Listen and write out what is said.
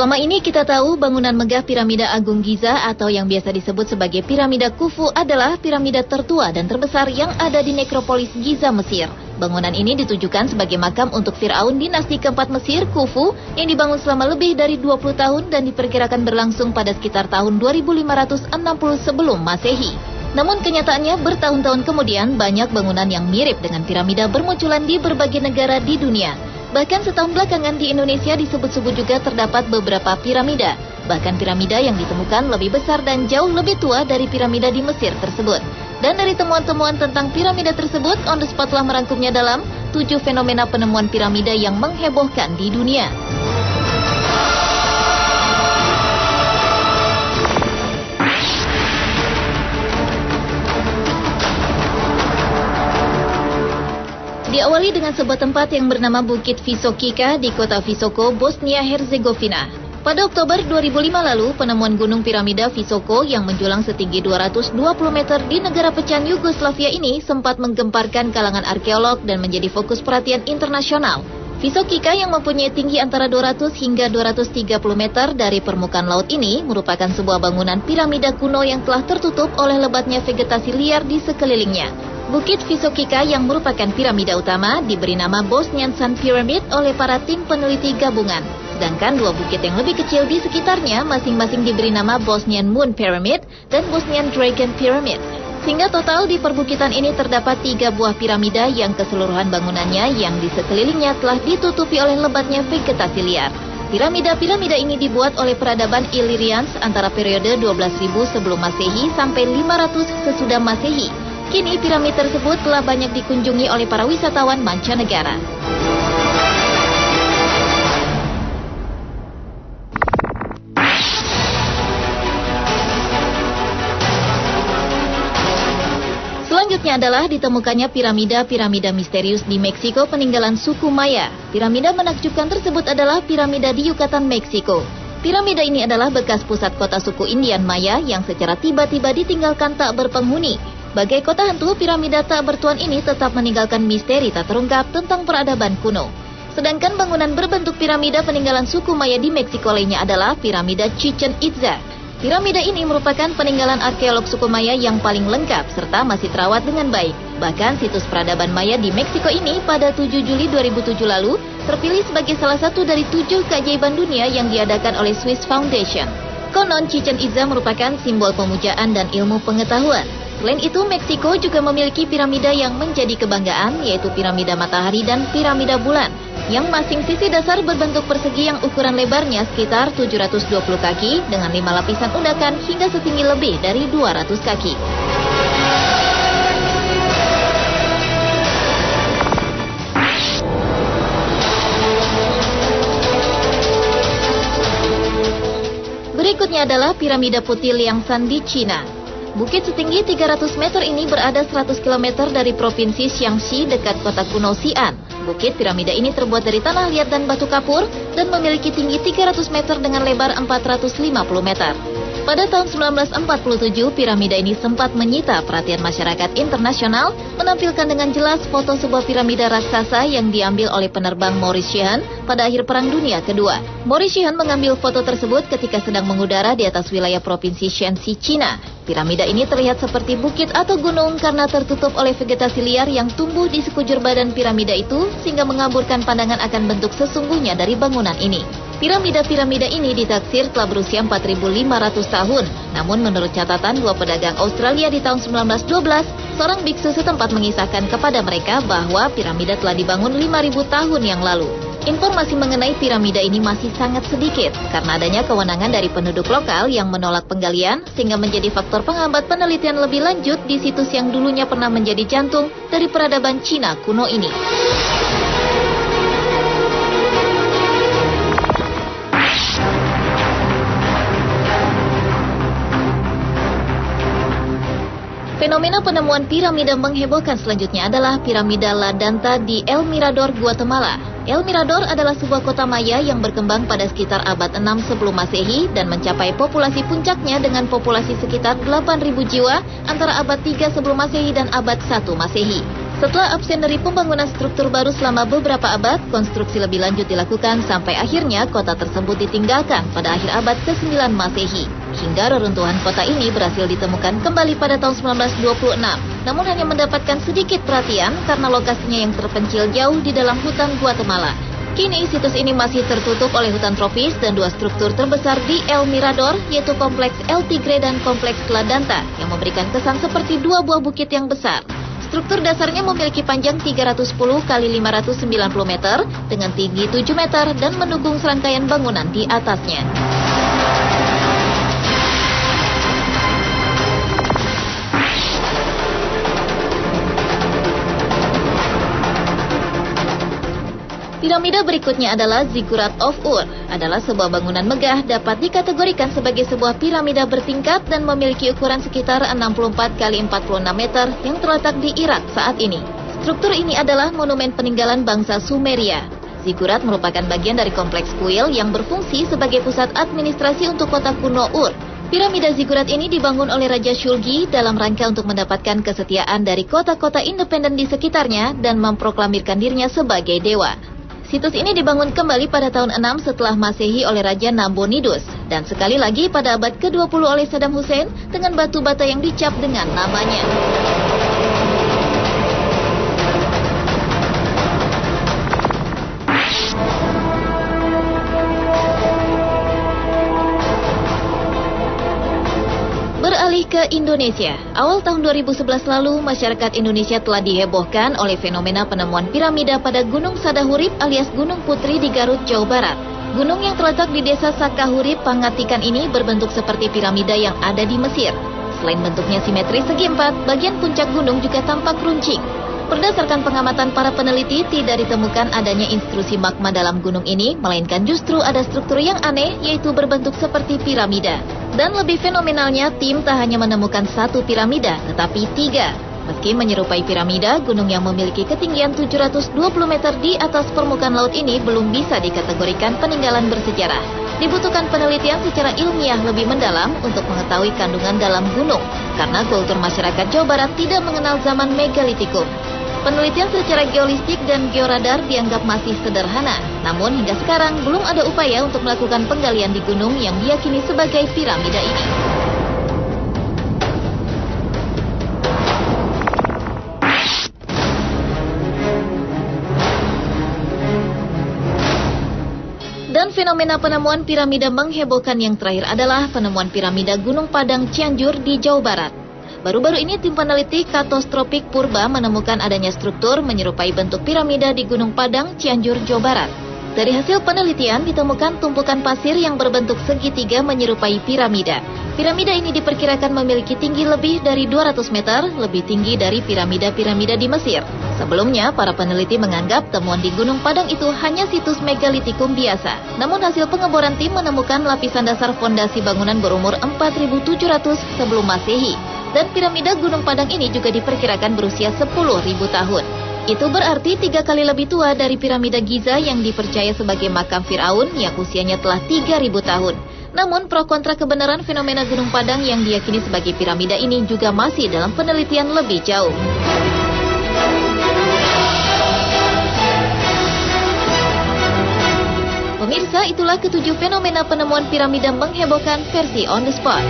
Selama ini kita tahu bangunan megah Piramida Agung Giza atau yang biasa disebut sebagai Piramida Khufu adalah piramida tertua dan terbesar yang ada di nekropolis Giza, Mesir. Bangunan ini ditujukan sebagai makam untuk Firaun dinasti keempat Mesir, Khufu, yang dibangun selama lebih dari 20 tahun dan diperkirakan berlangsung pada sekitar tahun 2560 sebelum Masehi. Namun kenyataannya bertahun-tahun kemudian banyak bangunan yang mirip dengan piramida bermunculan di berbagai negara di dunia. Bahkan setahun belakangan di Indonesia disebut-sebut juga terdapat beberapa piramida. Bahkan piramida yang ditemukan lebih besar dan jauh lebih tua dari piramida di Mesir tersebut. Dan dari temuan-temuan tentang piramida tersebut, On The Spot telah merangkumnya dalam 7 fenomena penemuan piramida yang menghebohkan di dunia. Diawali dengan sebuah tempat yang bernama Bukit Visokika di kota Visoko, Bosnia-Herzegovina. Pada Oktober 2005 lalu, penemuan gunung piramida Visoko yang menjulang setinggi 220 meter di negara pecahan Yugoslavia ini sempat menggemparkan kalangan arkeolog dan menjadi fokus perhatian internasional. Visokika yang mempunyai tinggi antara 200 hingga 230 meter dari permukaan laut ini merupakan sebuah bangunan piramida kuno yang telah tertutup oleh lebatnya vegetasi liar di sekelilingnya. Bukit Visokika yang merupakan piramida utama diberi nama Bosnian Sun Pyramid oleh para tim peneliti gabungan. Sedangkan dua bukit yang lebih kecil di sekitarnya masing-masing diberi nama Bosnian Moon Pyramid dan Bosnian Dragon Pyramid. Sehingga total di perbukitan ini terdapat 3 buah piramida yang keseluruhan bangunannya yang di sekelilingnya telah ditutupi oleh lebatnya vegetasi liar. Piramida-piramida ini dibuat oleh peradaban Illyrians antara periode 12.000 sebelum Masehi sampai 500 sesudah Masehi. Kini piramid tersebut telah banyak dikunjungi oleh para wisatawan mancanegara. Selanjutnya adalah ditemukannya piramida-piramida misterius di Meksiko peninggalan suku Maya. Piramida menakjubkan tersebut adalah piramida di Yucatan, Meksiko. Piramida ini adalah bekas pusat kota suku Indian Maya yang secara tiba-tiba ditinggalkan tak berpenghuni. Bagai kota hantu, piramida tak bertuan ini tetap meninggalkan misteri tak terungkap tentang peradaban kuno. Sedangkan bangunan berbentuk piramida peninggalan suku Maya di Meksiko lainnya adalah piramida Chichen Itza. Piramida ini merupakan peninggalan arkeolog suku Maya yang paling lengkap serta masih terawat dengan baik. Bahkan situs peradaban Maya di Meksiko ini pada 7 Juli 2007 lalu terpilih sebagai salah satu dari 7 keajaiban dunia yang diadakan oleh Swiss Foundation. Konon Chichen Itza merupakan simbol pemujaan dan ilmu pengetahuan. Selain itu, Meksiko juga memiliki piramida yang menjadi kebanggaan, yaitu piramida matahari dan piramida bulan, yang masing sisi dasar berbentuk persegi yang ukuran lebarnya sekitar 720 kaki dengan 5 lapisan undakan hingga setinggi lebih dari 200 kaki. Berikutnya adalah piramida putih Liangshan di Cina. Bukit setinggi 300 meter ini berada 100 km dari provinsi Shaanxi dekat kota kuno Xi'an. Bukit piramida ini terbuat dari tanah liat dan batu kapur dan memiliki tinggi 300 meter dengan lebar 450 meter. Pada tahun 1947, piramida ini sempat menyita perhatian masyarakat internasional, menampilkan dengan jelas foto sebuah piramida raksasa yang diambil oleh penerbang Maurice Sheehan pada akhir Perang Dunia Kedua. Maurice Sheehan mengambil foto tersebut ketika sedang mengudara di atas wilayah provinsi Shaanxi, Cina. Piramida ini terlihat seperti bukit atau gunung karena tertutup oleh vegetasi liar yang tumbuh di sekujur badan piramida itu, sehingga mengaburkan pandangan akan bentuk sesungguhnya dari bangunan ini. Piramida-piramida ini ditaksir telah berusia 4.500 tahun. Namun menurut catatan 2 pedagang Australia di tahun 1912, seorang biksu setempat mengisahkan kepada mereka bahwa piramida telah dibangun 5.000 tahun yang lalu. Informasi mengenai piramida ini masih sangat sedikit karena adanya kewenangan dari penduduk lokal yang menolak penggalian, sehingga menjadi faktor penghambat penelitian lebih lanjut di situs yang dulunya pernah menjadi jantung dari peradaban Cina kuno ini. Fenomena penemuan piramida menghebohkan selanjutnya adalah piramida La Danta di El Mirador, Guatemala. El Mirador adalah sebuah kota Maya yang berkembang pada sekitar abad 6 sebelum Masehi dan mencapai populasi puncaknya dengan populasi sekitar 8.000 jiwa antara abad 3 sebelum Masehi dan abad 1 Masehi. Setelah absen dari pembangunan struktur baru selama beberapa abad, konstruksi lebih lanjut dilakukan sampai akhirnya kota tersebut ditinggalkan pada akhir abad ke-9 Masehi. Hingga reruntuhan kota ini berhasil ditemukan kembali pada tahun 1926, namun hanya mendapatkan sedikit perhatian karena lokasinya yang terpencil jauh di dalam hutan Guatemala. Kini situs ini masih tertutup oleh hutan tropis dan dua struktur terbesar di El Mirador, yaitu Kompleks El Tigre dan Kompleks La Danta, yang memberikan kesan seperti dua buah bukit yang besar. Struktur dasarnya memiliki panjang 310 kali 590 meter dengan tinggi 7 meter dan mendukung serangkaian bangunan di atasnya. Piramida berikutnya adalah Ziggurat of Ur. Adalah sebuah bangunan megah, dapat dikategorikan sebagai sebuah piramida bertingkat dan memiliki ukuran sekitar 64 kali 46 meter yang terletak di Irak saat ini. Struktur ini adalah monumen peninggalan bangsa Sumeria. Ziggurat merupakan bagian dari kompleks kuil yang berfungsi sebagai pusat administrasi untuk kota kuno Ur. Piramida Ziggurat ini dibangun oleh Raja Shulgi dalam rangka untuk mendapatkan kesetiaan dari kota-kota independen di sekitarnya dan memproklamirkan dirinya sebagai dewa. Situs ini dibangun kembali pada tahun 6 setelah Masehi oleh Raja Nabonidus dan sekali lagi pada abad ke-20 oleh Saddam Hussein dengan batu bata yang dicap dengan namanya. Beralih ke Indonesia, awal tahun 2011 lalu, masyarakat Indonesia telah dihebohkan oleh fenomena penemuan piramida pada Gunung Sadahurip alias Gunung Putri di Garut, Jawa Barat. Gunung yang terletak di desa Sakahurip, Pangatikan ini berbentuk seperti piramida yang ada di Mesir. Selain bentuknya simetris segi empat, bagian puncak gunung juga tampak runcing. Berdasarkan pengamatan para peneliti, tidak ditemukan adanya intrusi magma dalam gunung ini, melainkan justru ada struktur yang aneh, yaitu berbentuk seperti piramida. Dan lebih fenomenalnya, tim tak hanya menemukan satu piramida, tetapi 3. Meski menyerupai piramida, gunung yang memiliki ketinggian 720 meter di atas permukaan laut ini belum bisa dikategorikan peninggalan bersejarah. Dibutuhkan penelitian secara ilmiah lebih mendalam untuk mengetahui kandungan dalam gunung, karena kultur masyarakat Jawa Barat tidak mengenal zaman megalitikum. Penelitian secara geolistik dan georadar dianggap masih sederhana, namun hingga sekarang belum ada upaya untuk melakukan penggalian di gunung yang diyakini sebagai piramida ini. Dan fenomena penemuan piramida menghebohkan yang terakhir adalah penemuan piramida Gunung Padang Cianjur di Jawa Barat. Baru-baru ini tim peneliti Katastropik Purba menemukan adanya struktur menyerupai bentuk piramida di Gunung Padang, Cianjur, Jawa Barat. Dari hasil penelitian ditemukan tumpukan pasir yang berbentuk segitiga menyerupai piramida. Piramida ini diperkirakan memiliki tinggi lebih dari 200 meter, lebih tinggi dari piramida-piramida di Mesir. Sebelumnya, para peneliti menganggap temuan di Gunung Padang itu hanya situs megalitikum biasa. Namun hasil pengeboran tim menemukan lapisan dasar fondasi bangunan berumur 4.700 sebelum Masehi. Dan piramida Gunung Padang ini juga diperkirakan berusia 10.000 tahun. Itu berarti 3 kali lebih tua dari piramida Giza yang dipercaya sebagai makam Firaun yang usianya telah 3.000 tahun. Namun pro kontra kebenaran fenomena Gunung Padang yang diyakini sebagai piramida ini juga masih dalam penelitian lebih jauh. Pemirsa, itulah ke-7 fenomena penemuan piramida menghebohkan versi On The Spot.